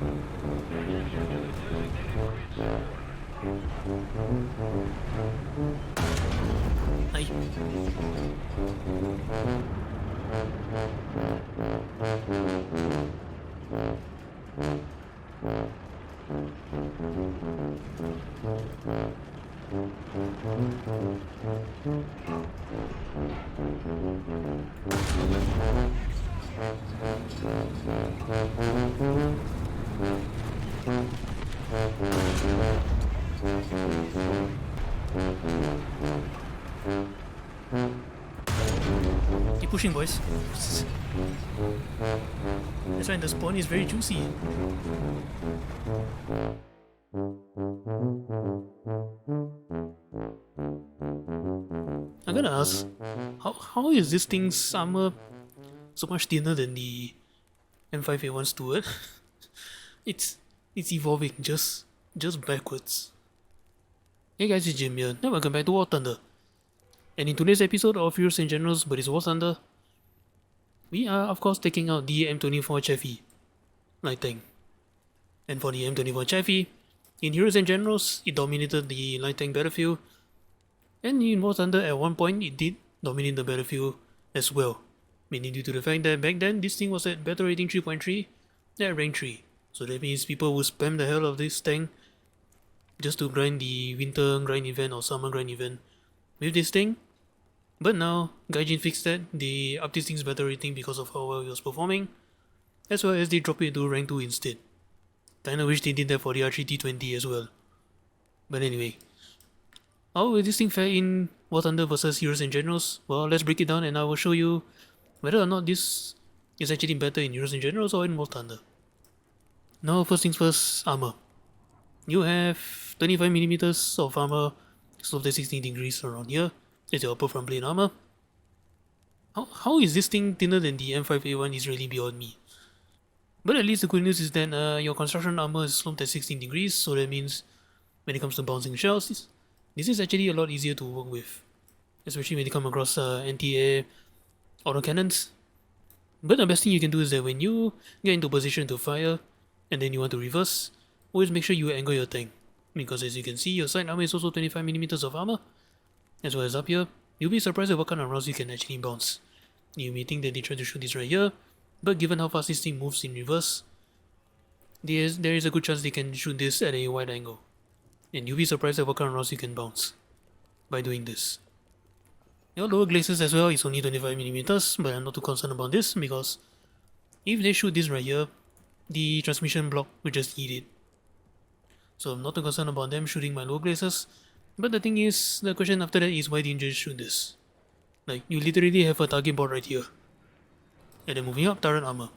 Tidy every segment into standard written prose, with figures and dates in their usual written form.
Aye. Keep pushing, boys. That's right, the spawn is very juicy. I'm gonna ask, how is this thing's armor so much thinner than the M5A1 Stewart? it's evolving just backwards. Hey guys, it's Jim here, and welcome back to War Thunder. And in today's episode of Heroes and Generals, but it's War Thunder, we are of course taking out the M24 Chaffee light tank. And for the M24 Chaffee, in Heroes and Generals, it dominated the light tank battlefield, and in War Thunder at one point it did dominate the battlefield as well, mainly due to the fact that back then this thing was at battle rating 3.3 at rank 3. So that means people would spam the hell of this tank just to grind the winter grind event or summer grind event with this thing. But now, Gaijin fixed that, they upped this thing's battle rating because of how well it was performing, as well as they dropped it to rank 2 instead. Kinda wish they did that for the R3T20 as well. But anyway, how will this thing fare in War Thunder versus Heroes and Generals? Well, let's break it down and I will show you whether or not this is actually better in Heroes and Generals or in War Thunder. Now, first things first, armor. You have 25mm of armor, sloped at 16 degrees around here. That's your upper front plate armor. How is this thing thinner than the M5A1 is really beyond me. But at least the good news is that your construction armor is sloped at 16 degrees, so that means when it comes to bouncing shells, this is actually a lot easier to work with. Especially when you come across anti-air autocannons. But the best thing you can do is that when you get into position to fire, and then you want to reverse, always make sure you angle your tank. Because as you can see, your side armor is also 25mm of armor. As well as up here, you'll be surprised at what kind of rounds you can actually bounce. You may think that they try to shoot this right here, but given how fast this thing moves in reverse, there is a good chance they can shoot this at a wide angle. And you'll be surprised at what kind of rounds you can bounce by doing this. Your lower glacis as well is only 25mm, but I'm not too concerned about this because if they shoot this right here, the transmission block will just eat it. So I'm not too concerned about them shooting my lower glacis. But the thing is, the question after that is why didn't you just shoot this? Like, you literally have a target board right here. And then moving up, turret armor.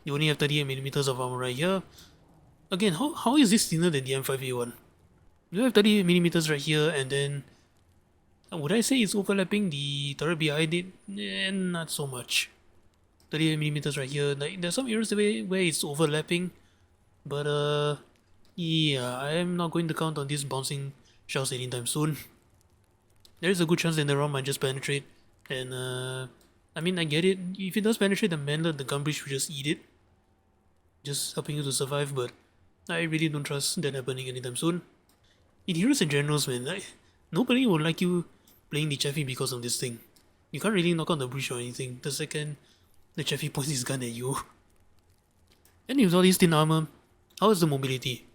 You only have 38mm of armor right here. Again, how is this thinner than the M5A1? You have 38mm right here, and then would I say it's overlapping the turret behind it? Not so much. 38mm right here. Like, there's some areas where it's overlapping, but yeah, I am not going to count on this bouncing shells anytime soon. There is a good chance that the round might just penetrate, and I mean, I get it. If it does penetrate the manlet, the gun breach will just eat it, just helping you to survive, but I really don't trust that happening anytime soon. In Heroes and Generals, man, nobody will like you playing the Chaffee because of this thing. You can't really knock out the breach or anything the second the Chaffee points his gun at you. And with all this thin armor, how is the mobility?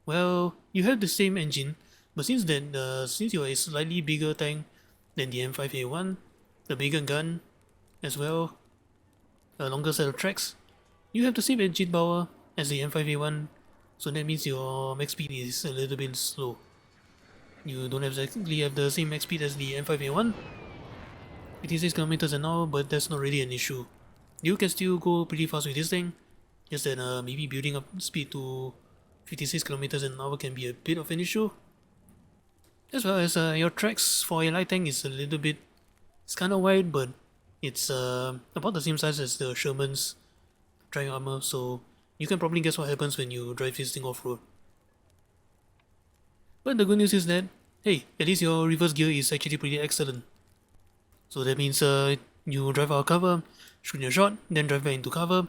Well, you have the same engine, but since you're a slightly bigger tank than the M5A1, the bigger gun as well, a longer set of tracks, you have the same engine power as the M5A1, so that means your max speed is a little bit slow. You don't exactly have the same max speed as the M5A1, 56 km an hour, but that's not really an issue. You can still go pretty fast with this thing, just that maybe building up speed to 56 km an hour can be a bit of an issue. As well as your tracks for a light tank is a little bit, it's kinda wide, but it's about the same size as the Sherman's dry armor, so you can probably guess what happens when you drive this thing off-road. But the good news is that, hey, at least your reverse gear is actually pretty excellent. So that means you drive out of cover, shoot your shot, then drive back into cover.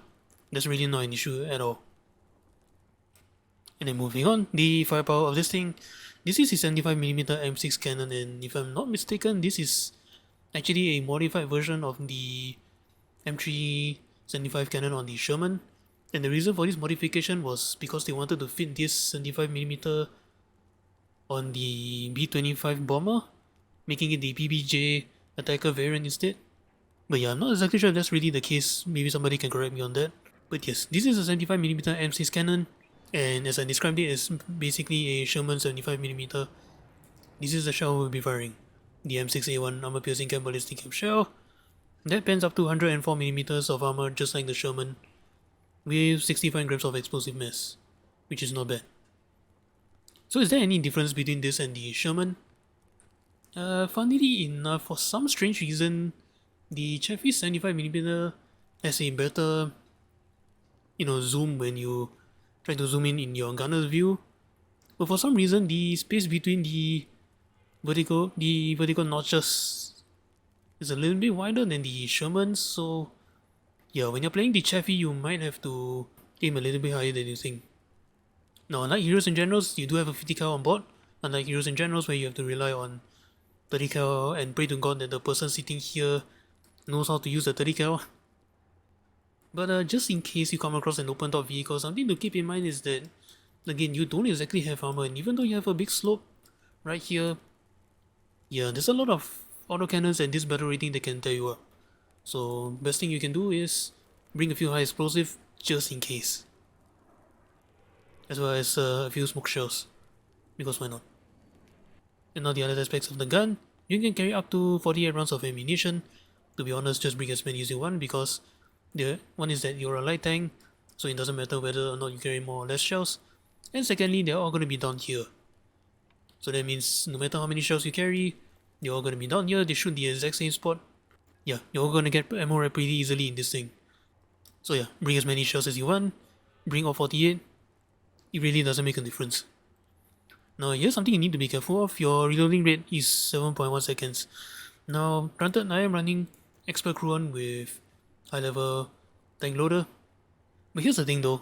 That's really not an issue at all. And then moving on, the firepower of this thing. This is a 75mm M6 cannon, and if I'm not mistaken, this is actually a modified version of the M375 cannon on the Sherman. And the reason for this modification was because they wanted to fit this 75mm on the B-25 bomber, making it the PBJ attacker variant instead. But yeah, I'm not exactly sure if that's really the case. Maybe somebody can correct me on that. But yes, this is a 75mm M6 cannon, and as I described it, it's basically a Sherman 75mm. This is the shell we'll be firing. The M6A1 armor-piercing cap ballistic cap shell. That pens up to 104mm of armor just like the Sherman, with 65 grams of explosive mass, which is not bad. So is there any difference between this and the Sherman? Funnily enough, for some strange reason, the Chaffee 75mm has a better, zoom when you try to zoom in your gunner's view. But for some reason, the space between the vertical notches is a little bit wider than the Sherman. So yeah, when you're playing the Chaffee, you might have to aim a little bit higher than you think. Now, unlike Heroes and Generals, you do have a 50 cal on board. Unlike Heroes and Generals, where you have to rely on 30 cal and pray to God that the person sitting here knows how to use the 30 cal. But just in case you come across an open top vehicle, something to keep in mind is that, again, you don't exactly have armor, and even though you have a big slope right here, yeah, there's a lot of autocannons and this battle rating that can tear you up. So best thing you can do is bring a few high explosive just in case, as well as a few smoke shells, because why not? And now the other aspects of the gun, you can carry up to 48 rounds of ammunition. To be honest, just bring as many as you want, because the one is that you're a light tank, so it doesn't matter whether or not you carry more or less shells. And secondly, they're all going to be down here. So that means no matter how many shells you carry, they're all going to be down here. They shoot the exact same spot. Yeah, you're all going to get ammo pretty easily in this thing. So yeah, bring as many shells as you want. Bring all 48. It really doesn't make a difference. Now here's something you need to be careful of. Your reloading rate is 7.1 seconds. Now granted, I am running expert crew on with high level tank loader. But here's the thing though.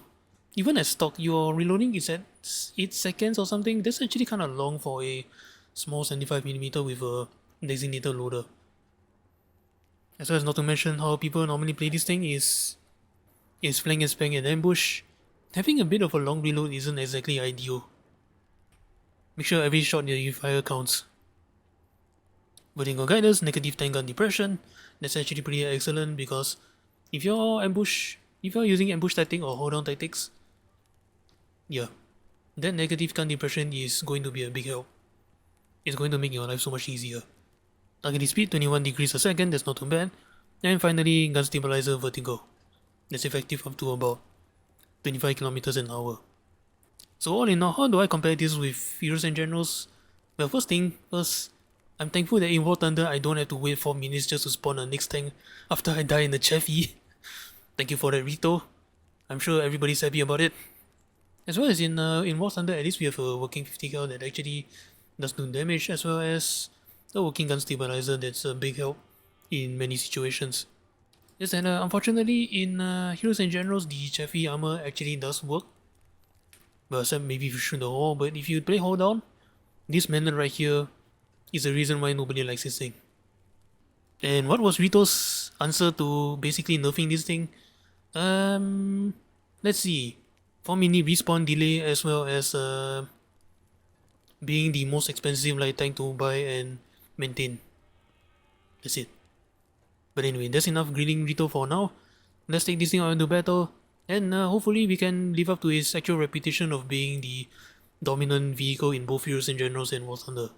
Even at stock, your reloading is at 8 seconds or something. That's actually kind of long for a small 75mm with a designated loader. As well as not to mention how people normally play this thing is flank and spang and ambush. Having a bit of a long reload isn't exactly ideal. Make sure every shot that you fire counts. Vertical guidance, negative tank gun depression. That's actually pretty excellent, because if you're using ambush tactic or hold on tactics, yeah, that negative gun depression is going to be a big help. It's going to make your life so much easier. Targeting speed 21 degrees a second, that's not too bad. And finally, gun stabilizer vertical. That's effective up to about 25 kilometers an hour. So all in all, how do I compare this with Heroes and Generals? Well, first, I'm thankful that in War Thunder I don't have to wait 4 minutes just to spawn a next tank after I die in the Chaffee. Thank you for that, Rito. I'm sure everybody's happy about it. As well as in War Thunder, at least we have a working 50 cal that actually does no damage, as well as a working gun stabilizer that's a big help in many situations. Yes, and unfortunately in Heroes and Generals, the Chaffee armor actually does work. Well, except maybe if you shoot the wall, but if you play hold down, this melon right here is the reason why nobody likes this thing. And what was Rito's answer to basically nerfing this thing? Let's see. 4-minute respawn delay, as well as being the most expensive light tank to buy and maintain. That's it. But anyway, that's enough grilling Rito for now. Let's take this thing out into battle, and hopefully we can live up to his actual reputation of being the dominant vehicle in both Heroes and Generals and War Thunder.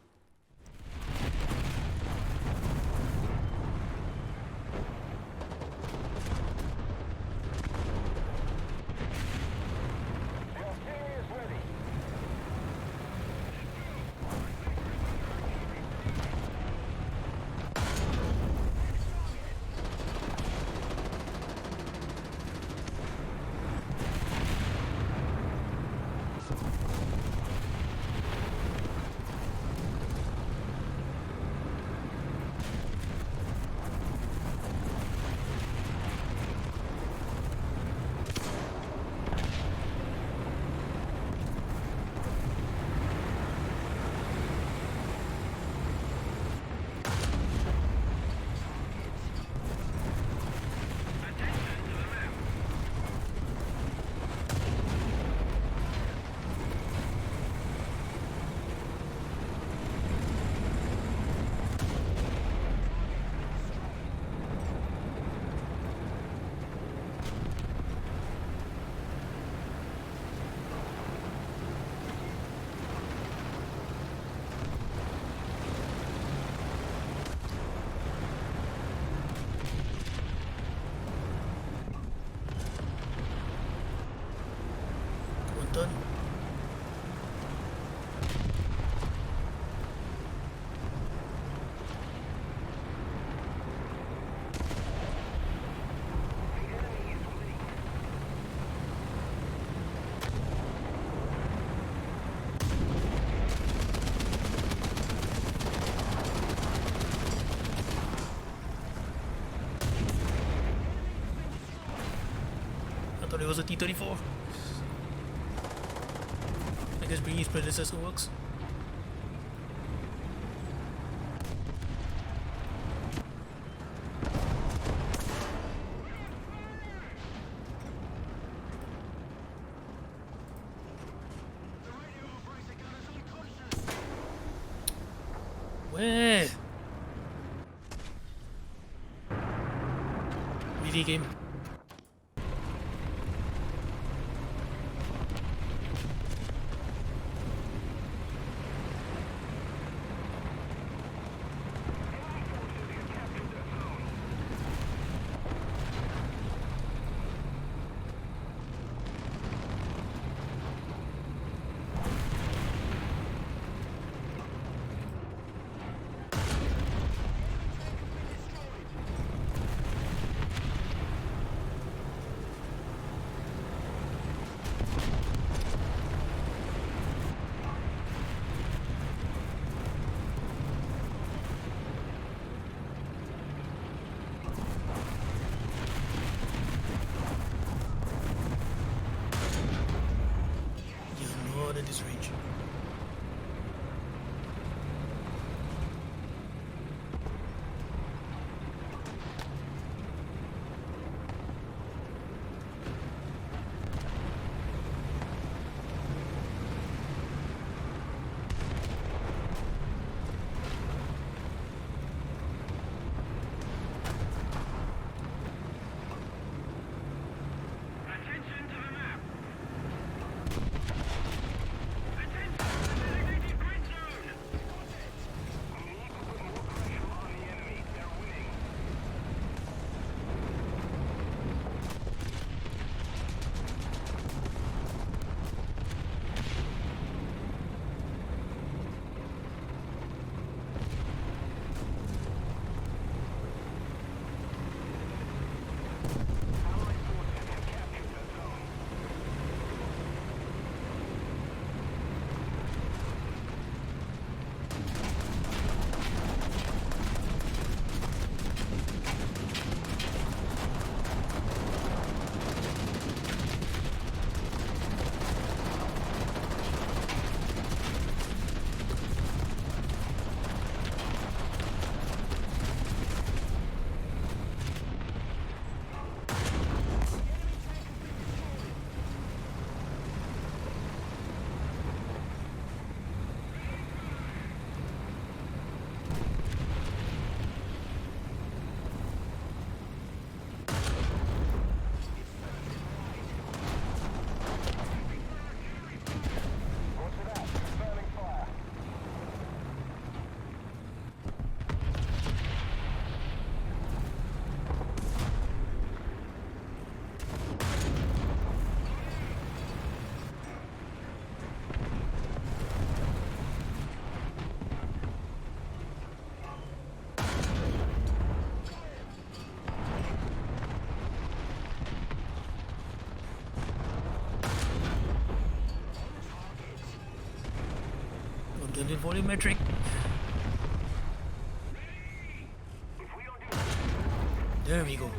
done. I thought it was a T-34. I guess bringing his predecessor works. Where? Really game. At this range. Unit volumetric. There we go.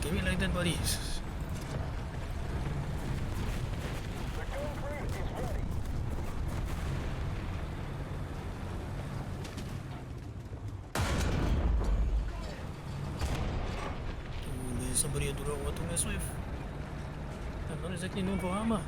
Give me like that, buddies. somebody I do not want to mess with. I'm not exactly known for armor.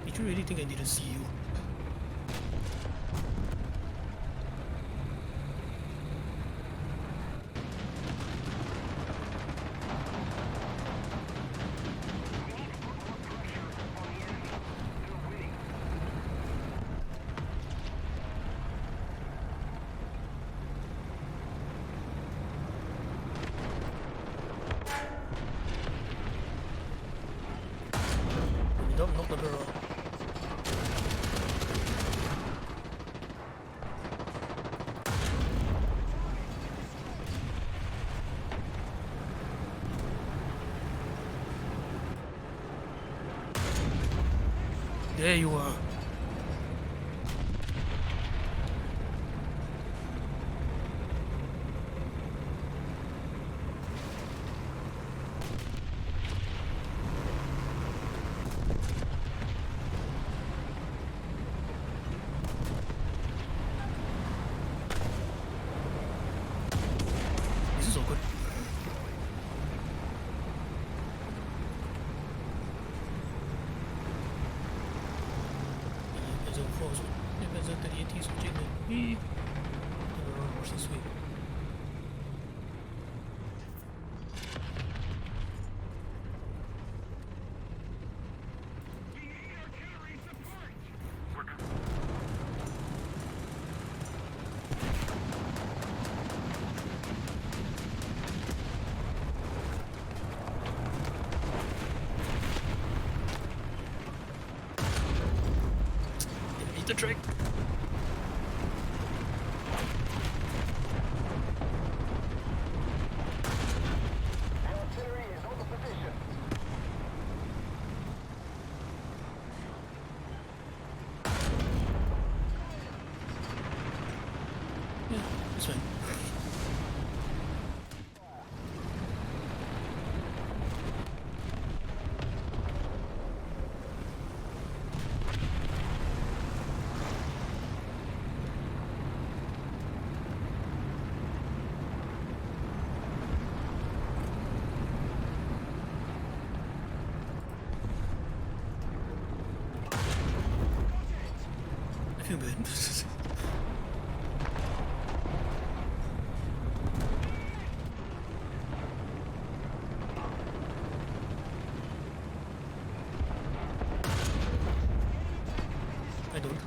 Did you really think I didn't see you? Don't knock the girl. There you are. This is awkward. The trick. Artillery is on the position. Yeah, it's fine. I feel bad. I don't.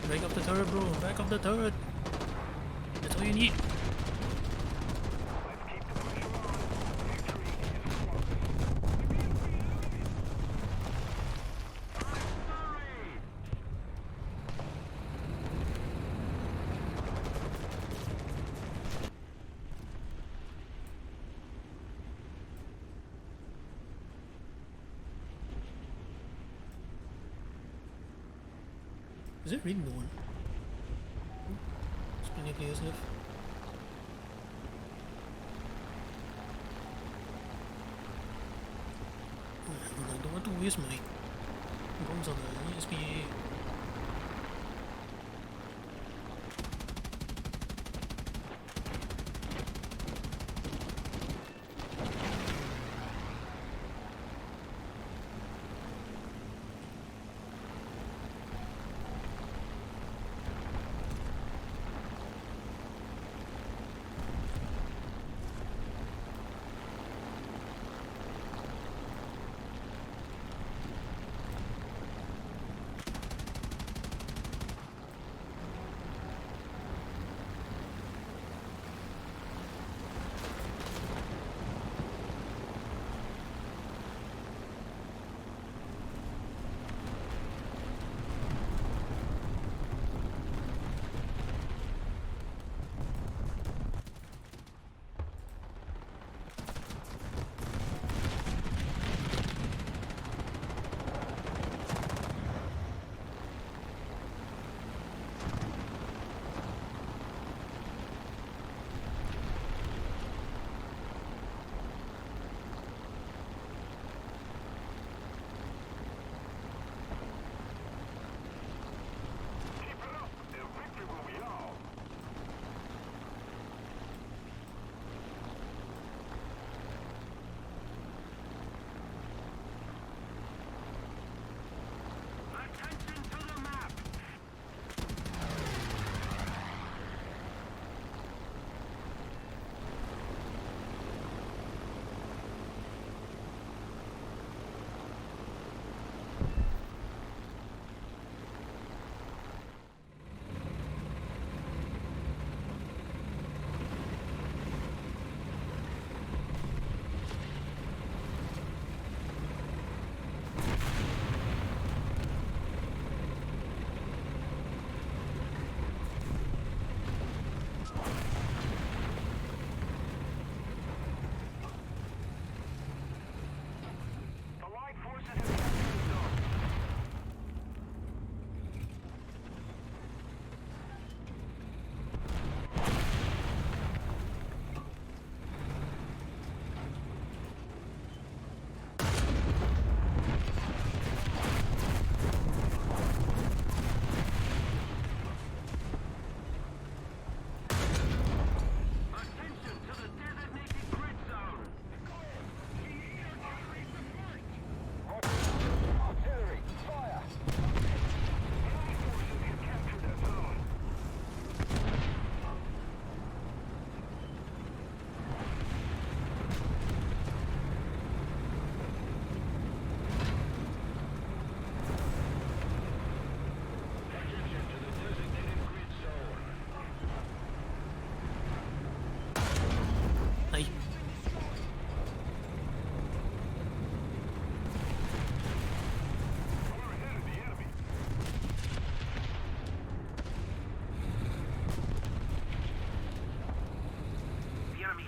Back up the turret, bro. Back up the turret. That's all you need. Is there really no one? There's plenty of players left. I don't want to waste my bombs on the SPA.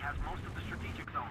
has most of the strategic zones.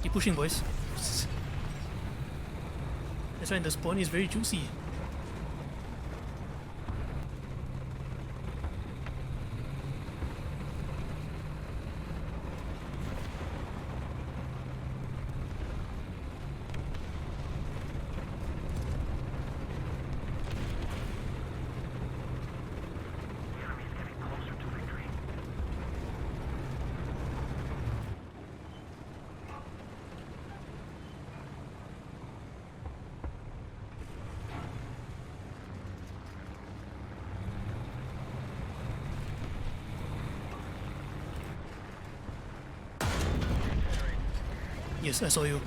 Keep pushing, boys. That's right, the spawn is very juicy. The enemy is getting closer to victory. Yes, I saw you.